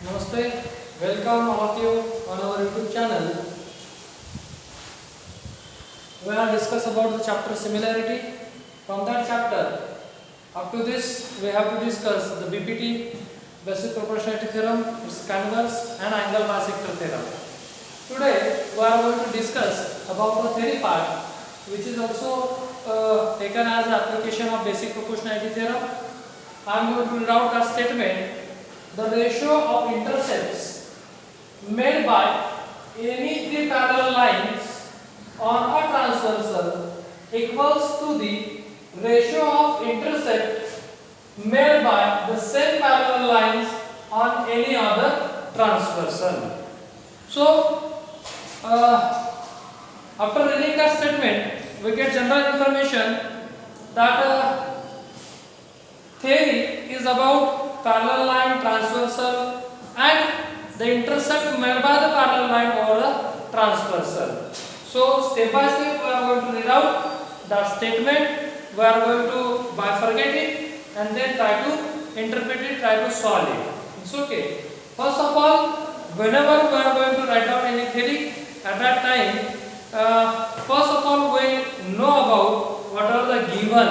Namaste, welcome all of you on our YouTube channel. We are discuss about the chapter similarity. From that chapter, up to this, we have to discuss the BPT, basic proportionality theorem, its converse, and angle bisector theorem. Today, we are going to discuss about the theory part, which is also taken as an application of basic proportionality theorem. I am going to read out that statement. The ratio of intercepts made by any three parallel lines on a transversal equals to the ratio of intercept made by the same parallel lines on any other transversal. So, after reading that statement, we get general information that theory is about parallel line, transversal, and the intercept made by the parallel line over the transversal. So, step by step, we are going to read out the statement. We are going to bifurcate it and then try to interpret it, try to solve it. It's okay. First of all, whenever we are going to write down any theory, at that time, first of all, we know about what are the given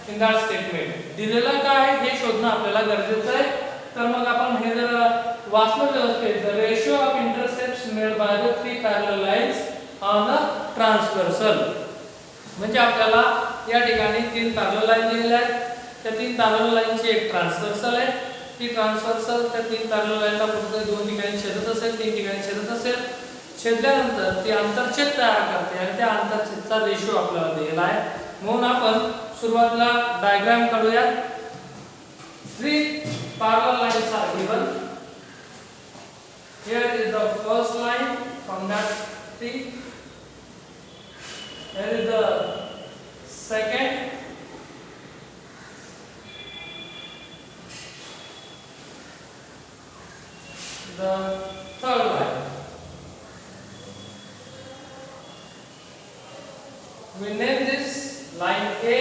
in that statement. दिलेला काय हे शोधणं आपल्याला गरजेचं आहे. तर मग आपण हे जर वाचलं व्यवस्थित, the ratio of intercepts made by the three parallel lines on a transversal, म्हणजे आपल्याला या ठिकाणी तीन पॅरलल लाईन दिलेल्या आहेत. त्या तीन पॅरलल लाईनची एक ट्रान्सव्हर्सल आहे. ती ट्रान्सव्हर्सल त्या तीन पॅरलल लाईनला कुठे दोन ठिकाणी छेदत असेल, तीन ठिकाणी छेदत असेल. छेदल्यानंतर ती आंतरछेद तयार करते आणि त्या आंतरछेदचा रेशो आपल्याला दिलेला आहे. म्हणून आपण सुरुवातीला डायग्राम काढूया. Three parallel lines are given. Here is the first line from that tree. Here is the second. The third line. We name this line A,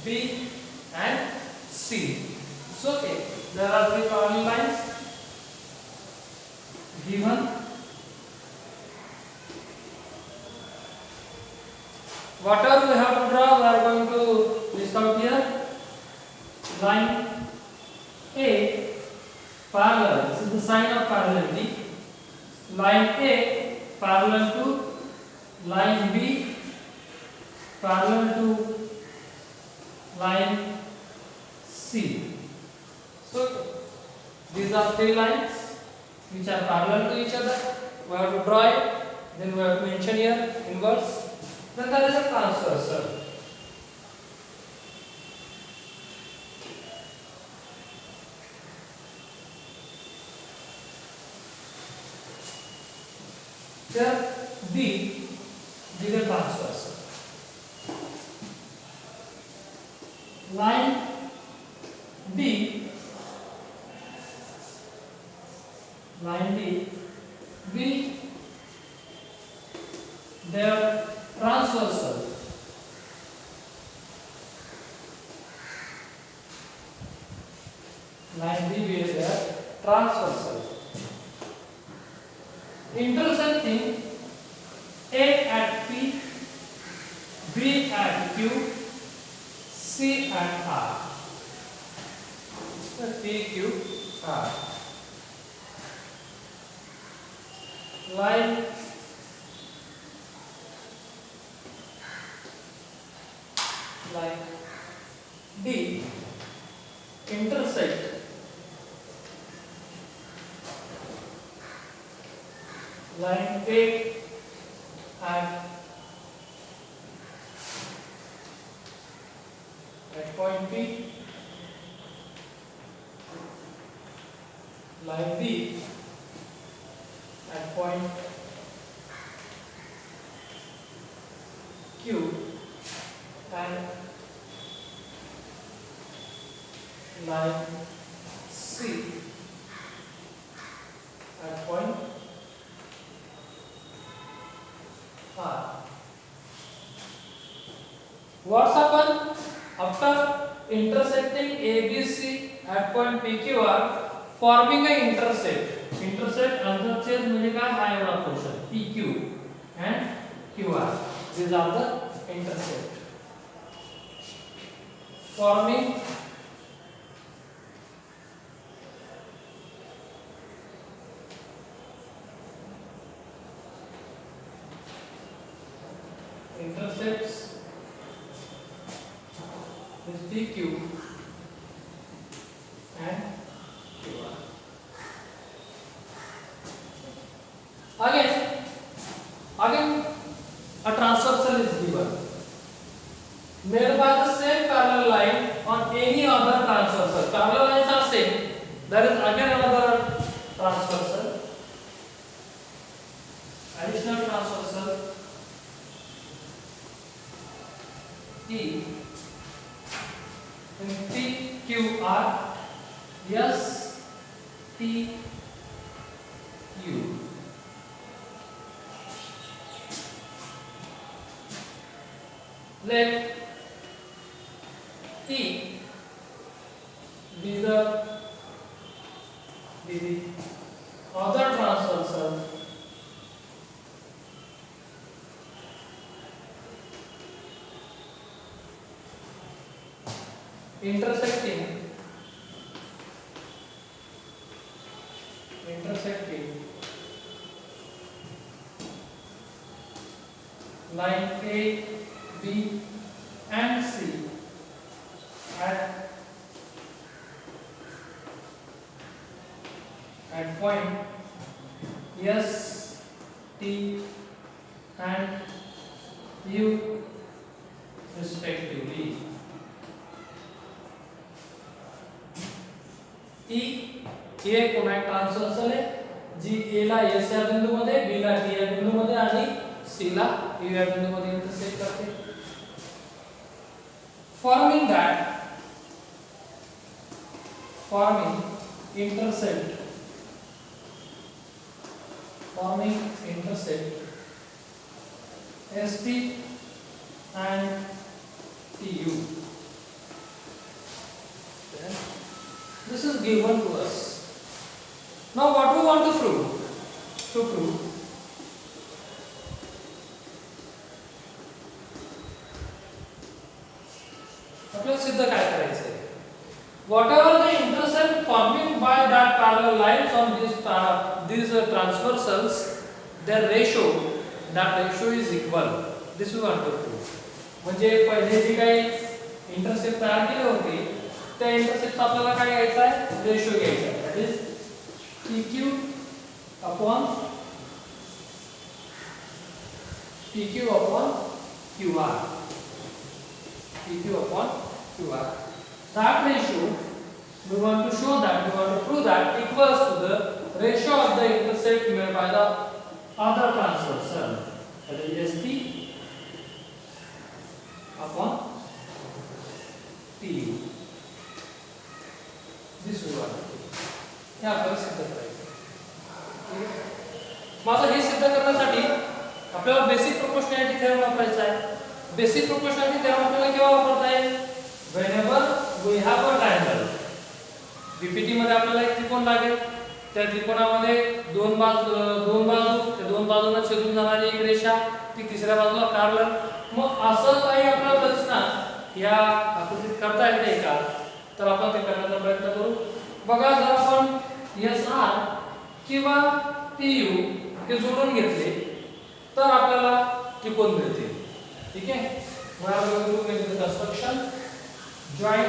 B, and C. It's okay. There are three parallel lines given. Whatever we have to draw, we are going to list out here. Line A parallel. This is the sign of parallelity. Line A parallel to line B, parallel to line C. So these are three lines which are parallel to each other. We have to draw it. Then we have to mention here inverse. Then there is a transversal. Here B is a transversal. Line D, B, they are transversal. Line B is there transversal. Intersecting A at P, B at Q, C and R. P, Q, R. Line D intersect line A at point P, line B at point Q, and line C at point R. What's happened after intersecting ABC at point PQR? Forming a intercept. Intercept अंतरछेद म्हणजे काय, हा एवढा portion PQ and QR. These are the intercept. Forming intercepts is PQ and QR. Again, a transversal is given made by the same parallel line on any other transversal. Parallel lines are same. There is again another transversal, additional transversal E in PQR STU. Let E be the other transversal intersecting line A, B and C at point S, T and U respectively. E हे पुन्हा एक transversal आहे, जी A La S या बिंदूमध्ये, B ला T या बिंदूमध्ये आणि C ला U या बिंदूमध्ये इंटरसेक्ट करते. Forming intercept ST and TU. Then this is given to us. Now what we want to prove? आपल्याला सिद्ध काय करायचं आहे? Whatever the intercept forming by that parallel lines on these transversals, their ratio is equal. This we want to prove. म्हणजे पहिले जे काही intercept तयार केले होते त्या इंटरसेप्ट आपल्याला काय घ्यायचा आहे, रेशो घ्यायचा आहे. That is PQ upon QR. That ratio we want to prove that equals to the ratio of the intercept made by the other transversal, that is ST upon TU. This we want to prove. हे आपल्याला सिद्ध करायचं. माझं हे सिद्ध करण्यासाठी आपल्याला basic proportionality theorem वापरायचा आहे. Basic proportionality theorem आपल्याला केव्हा वापरता येईल? Whenever we have a triangle. BPT मध्ये आपल्याला एक त्रिकोण लागेल, त्या त्रिकोणामध्ये दोन बाजू त्या दोन बाजूंना छेदून जाणारी एक रेषा ती तिसऱ्या बाजूला पॅरलल. मग असं काही आपल्याला रचना या आकृतीत करता येते का, तर आपण ते करण्याचा प्रयत्न करू. बघा, जर आपण SR किंवा TU हे जोडून घेतले तर आपल्याला त्रिकोण मिळते. ठीक आहे. We are going to make the construction join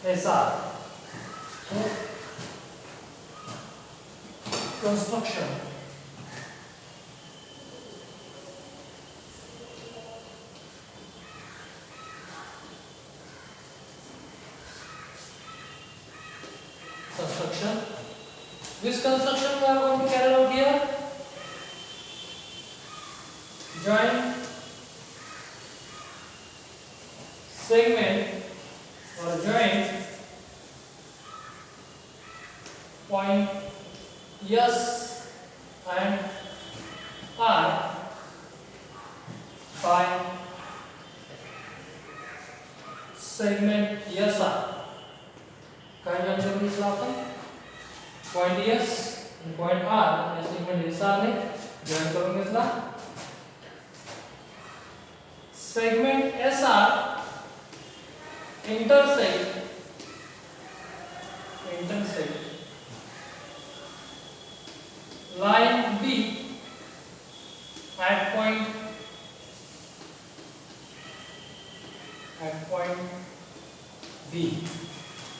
SR. Construction Which construction we are going to carry out here? Join segment or join point S and R by segment S R काय join करून घेतला आपण point S आणि point are या segment S R ने join करून घेतला segment S R intersect line B at point B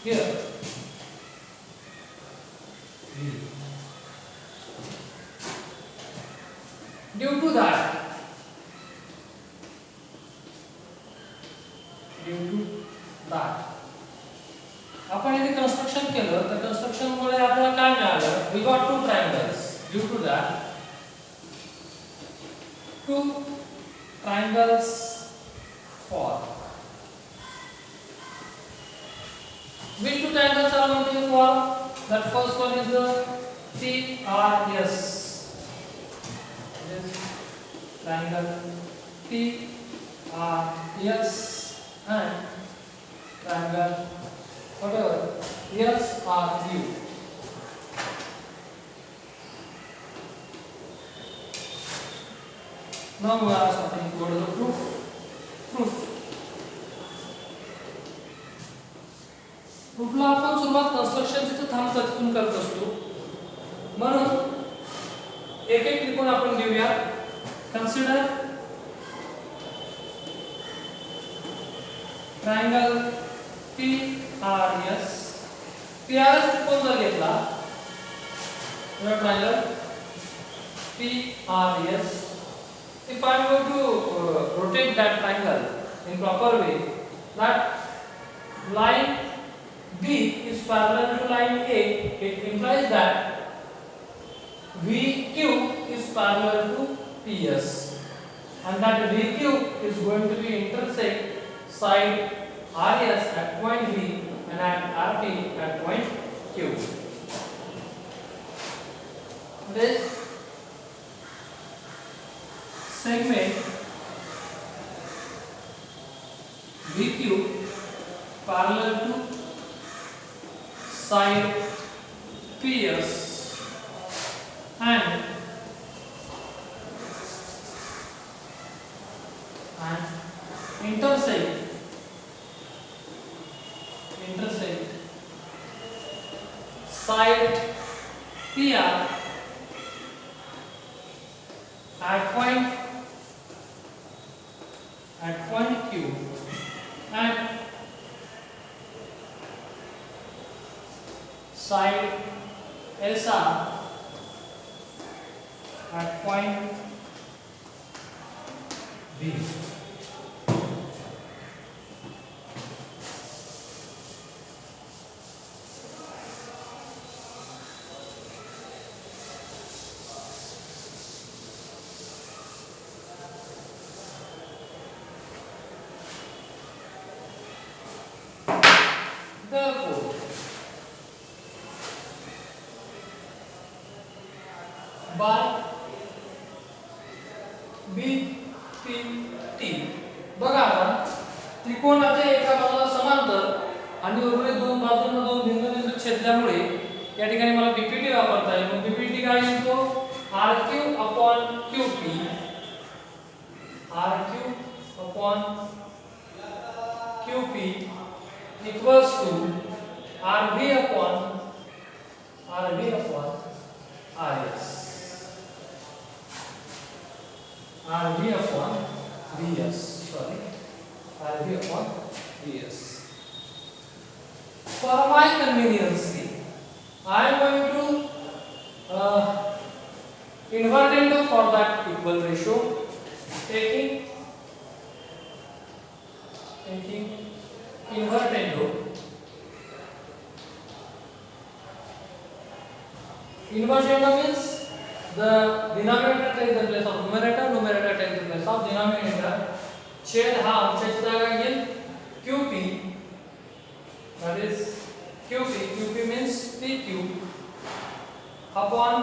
here B. Due to that आपण इथे कंस्ट्रक्शन केलं तर कंस्ट्रक्शन मुळे आपल्याला काय मिळालं we got two triangles due to that two triangles for which two triangles are going to be formed that first one is the TRS this triangle TRS and triangle whatever SRU. Now we are starting to go to the proof. प्रूफला आपण सुरुवात construction जिथे थांबतो तिथून करत असतो म्हणून एक एक त्रिकोण आपण घेऊया कन्सिडर ट्रायंगल TRS त्रिकोण जर घेतला triangle TRS if I am going to rotate that triangle in proper way that line B is parallel to line A it implies that VQ is parallel to PS and that VQ is going to be intersect side RS at point V and at RP at point Q. This segment VQ parallel to side PS and intersect side PR at point Q and side SR at point B. Therefore, by BPT बघा आता त्रिकोणाच्या एका बाजूला समांतर आणि उर्वरित दोन बाजूंना दोन बिंदू छेदल्यामुळे या ठिकाणी मला BPT वापरता येईल मग BPT काय येतो RQ upon QP equals to RV upon RS. RV upon VS. Sorry. RV upon VS. For my convenience, I am going to invertendo for that equal ratio, taking invertendo. Invertendo means the denominator takes the place of numerator, numerator takes the place of denominator. छेद हा अंशाची जागा घेईल QP, that is QP means PQ upon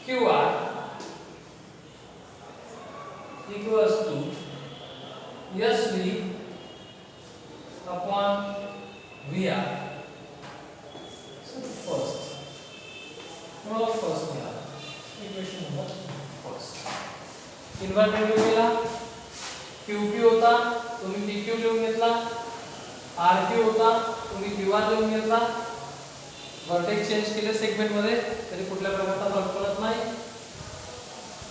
QR equals to SV upon VR. So the first. Rule of first मिळाला. Equation number first. Inverted केला. QQ होता तुम्ही PQ लिहून घेतला. RQ होता तुम्ही QR लिहून घेतला. वर्टेक्स चेंज केले सेगमेंट मध्ये तरी कुठल्या प्रकारचा फरक पडत नाही.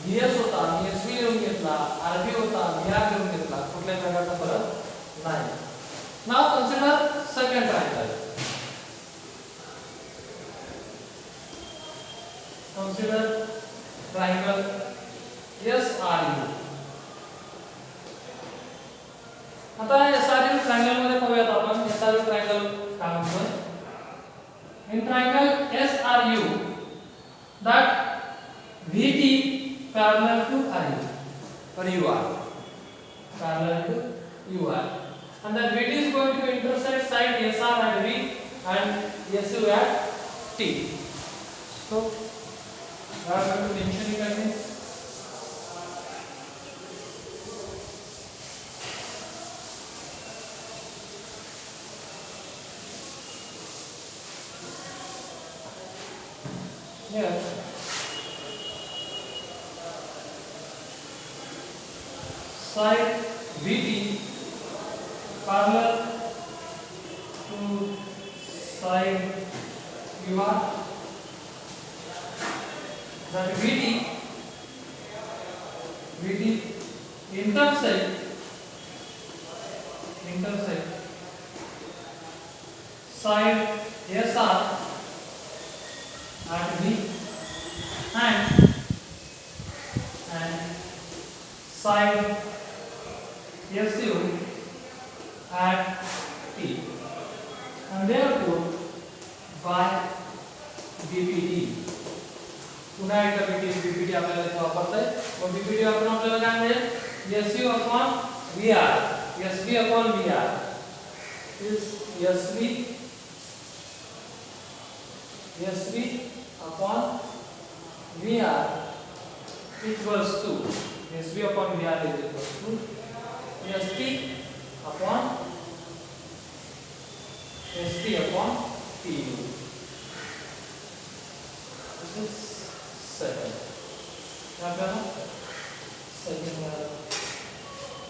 VS होता VSV लिहून घेतला. RV होता VR लिहून घेतला. कुठल्या प्रकारचा फरक नाही. Now consider second triangle. Consider triangle SRU. आता SRU ट्रायंगल मध्ये पाहूयात आपण SRU ट्रायंगल काय म्हणतो. In triangle SRU that VT parallel to RU or UR parallel to UR and that VT is going to intersect side SR at V and SU at T. So we are going to mention it again. Here side VT parallel to side UR that VT intersect side SR at V and side SU at T and therefore by BPT पुन्हा एकदा BPT आपल्याला इथे वापरता आहे. मग BPT वापरून आपल्याला काय मिळेल SU upon VR SB upon VR is SB upon VR equals to SB upon VR is equals to ST upon TU. This is second.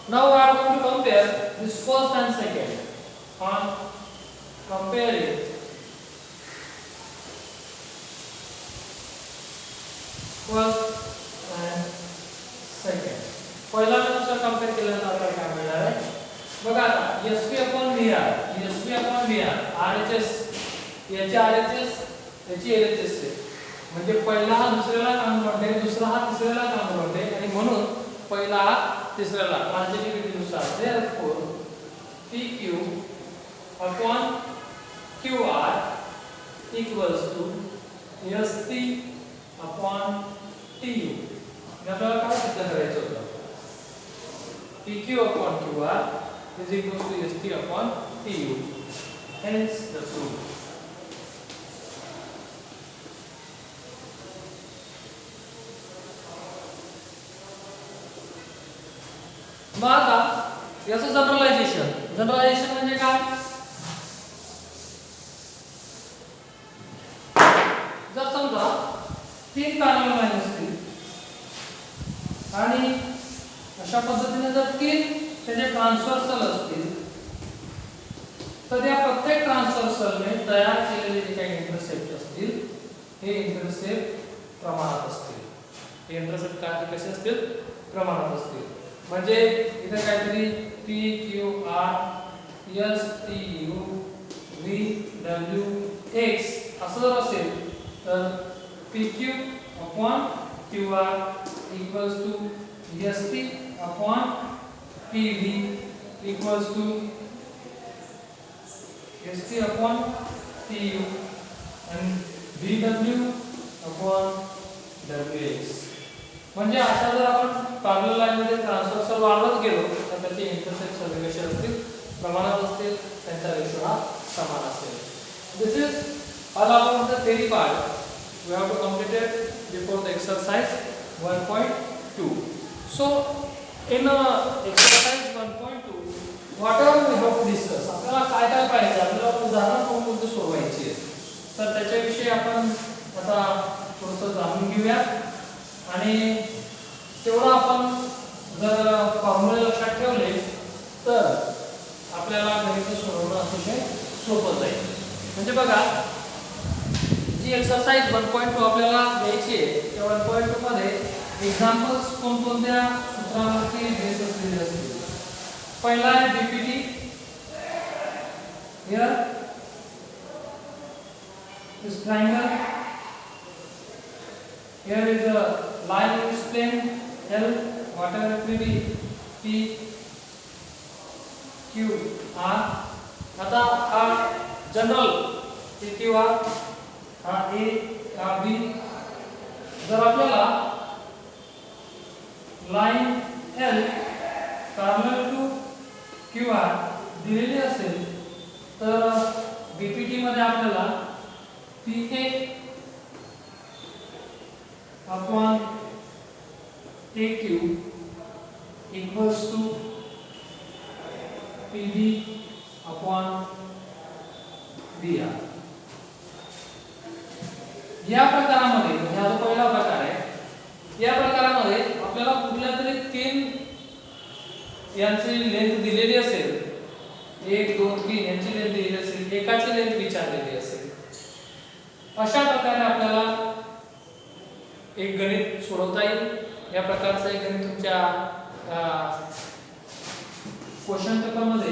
Now we are going to compare this first and second. On comparing first and second. पहिला नुसार compare केल्यानंतर आपल्याला काय मिळणार आहे बघा आता SB upon VR RHS याचे RHS याची LHS आहे म्हणजे पहिला हा दुसऱ्याला कॉन्व्हर्ट आहे दुसरा हा तिसऱ्याला कॉन्व्हर्ट आहे आणि म्हणून पहिला हा तिसऱ्याला ट्रान्झिटिव्हिटी नुसार therefore PQ upon QR equals to ST upon TU. आपल्याला काय सिद्ध करायचं होतं PQ upon QR is equals to ST upon TU. Hence the proof. मग आता याचं जनरलायझेशन म्हणजे काय जर समजा तीन पॅरलल लाईन असतील आणि अशा पद्धतीने जर तीन त्याचे ट्रान्सव्हर्सल असतील तर त्या प्रत्येक ट्रान्सव्हर्सलने तयार केलेले जे काही इंटरसेप्ट असतील हे इंटरसेप्ट प्रमाणात असतील. हे इंटरसेप्ट काय कसे असतील प्रमाणात असतील म्हणजे इथे काहीतरी P Q R S T U V W X असं जर असेल तर PQ upon QR equals to ST upon PV equals to ST upon TU and VW upon WX. म्हणजे अशा जर आपण पॅरलल लाईन मध्ये ट्रान्सव्हर्सल वाढवत गेलो तर त्याचे इंटरसेक्शन रिलेशन असतील प्रमाणात असतील त्यांचा रेशो हा समान असेल. This is all about the theory part. We have to complete it before the exercise 1.2. So in exercise 1.2 whatever we have to discuss आपल्याला तर त्याच्याविषयी आपण आता थोडंसं जाणून घेऊया आणि तेवढं आपण जर फॉर्म्युले लक्षात ठेवले तर आपल्याला गणित सोडवणं अतिशय सोपं जाईल. म्हणजे बघा जी एक्सरसाइज 1.2 आपल्याला द्यायची आहे त्या 1.2 मध्ये एक्झाम्पल्स कोणकोणत्या सूत्रावरती बेस असलेले असतील. पहिला आहे BPT. Here is triangle, here is a line in its plane L, whatever it may be, P Q R. आता हा जनरल PQ R, हा A, हा B. जर आपल्याला line L parallel to QR दिलेली असेल तर बीपीटी मध्ये आपल्याला PA upon AQ equals to PB upon BR. या प्रकारामध्ये हा जो पहिला प्रकार आहे या प्रकारामध्ये आपल्याला कुठल्या तरी तीन यांची लेंथ दिलेली असेल 1 2 3 यांची लेंथ दिलेली असेल एकाची लेंथ विचारलेली असेल. अशा प्रकारे आपल्याला एक गणित सोडवता येईल. या प्रकारचं एक गणित तुमच्या क्वेश्चन पेपर मध्ये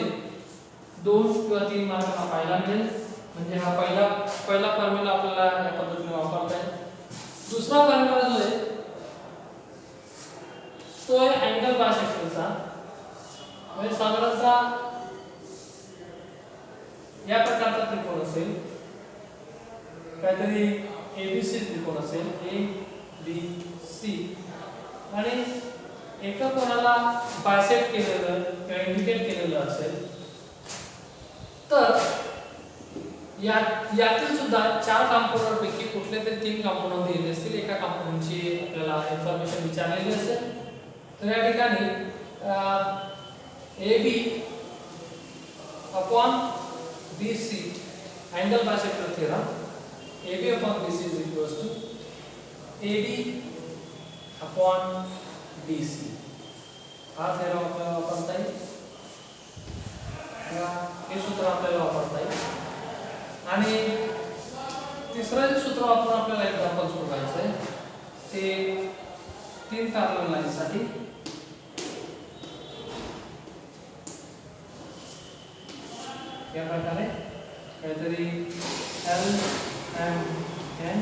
2 किंवा 3 मार्कांना पाहायला मिळेल. म्हणजे हा पहिला फॉर्म्युला आपल्याला या पद्धतीने वापरता येईल. दुसरा फॉर्म्युला जो आहे तो आहे अँगल बायसेक्टरचा. म्हणजे साधारणतः या प्रकारचा त्रिकोण असेल काहीतरी एबीसी त्रिकोण असेल ए बी सी आणि एका कोणाला बायसेक्ट केलेलं किंवा इंडिकेट केलेलं असेल तर यातील सुद्धा 4 कॉम्पोनंट पैकी कुठले तरी 3 कॉम्पोनंट दिलेले असतील. एका कॉम्पोनंटची आपल्याला इन्फॉर्मेशन विचारलेली असेल तर या ठिकाणी AB upon BC angle bisector theorem AB upon BC is equals to AD upon BC. हा थेरम आपल्याला वापरता येईल. हे सूत्र आपल्याला वापरता येईल. आणि तिसरं जे सूत्र वापरून आपल्याला एक्झाम्पल सोडवायचं आहे ते 3 पॅरलल लाईनसाठी या प्रकारे काहीतरी L M N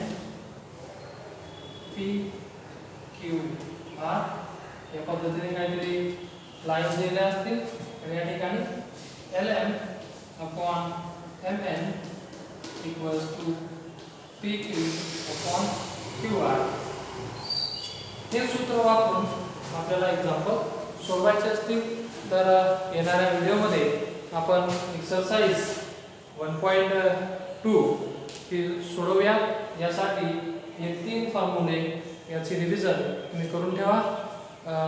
P Q R या पद्धतीने काहीतरी लाईन दिलेल्या असतील आणि या ठिकाणी LM upon MN equals to PQ upon QR हे सूत्र वापरून आपल्याला एक्झाम्पल सोडवायचे असतील तर येणाऱ्या व्हिडिओमध्ये आपण एक्सरसाइज 1.2 ही सोडवूया. यासाठी हे 3 फॉर्म्युले याची रिव्हिजन तुम्ही करून ठेवा.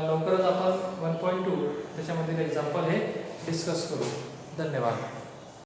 लवकरच आपण 1.2 त्याच्यामधील एक्झाम्पल हे डिस्कस करू. धन्यवाद.